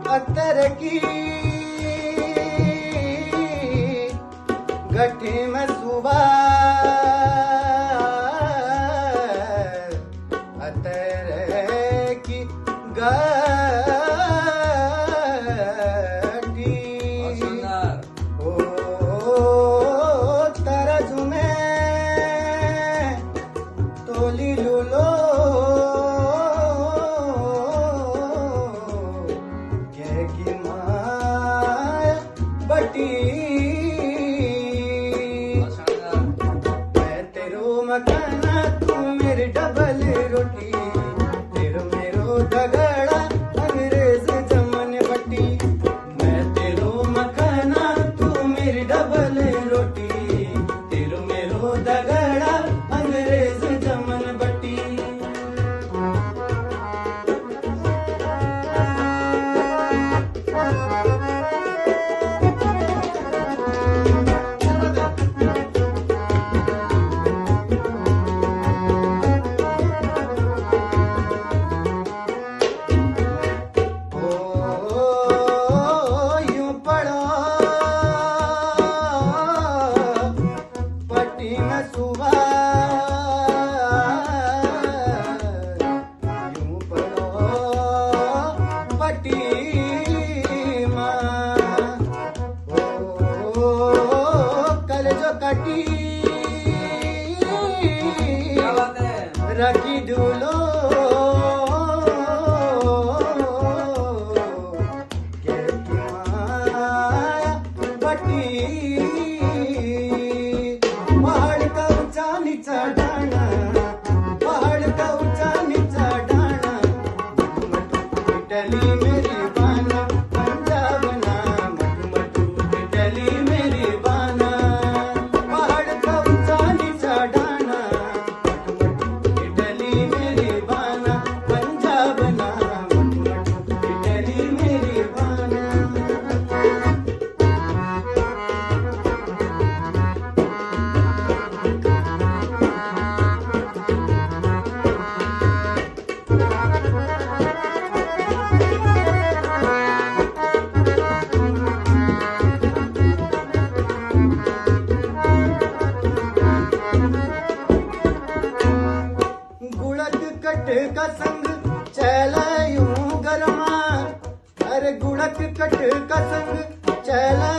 अतर की गठी में सुबह अतर की गठी ओ तरजु में तोली लूलो की माया बटी मैं तेरो मखाना तू मेरी डबल रोटी तेरो मेरो दगड़ा अंग्रेज जमन बटी मैं तेरो मखाना तू मेरी डबल रोटी तेरो मेरो दगड़ा अंग्रेज जमन बटी कटी रखी डूलो बटी पहाड़ का ऊंचा नीचा डाना पहाड़ का ऊंचा नीचा डाना इटली मेरी बाना पंजाब ना मटू इटली मेरी बाना कट का संग चला यूं गरमा अरे गुड़क कट का संग चला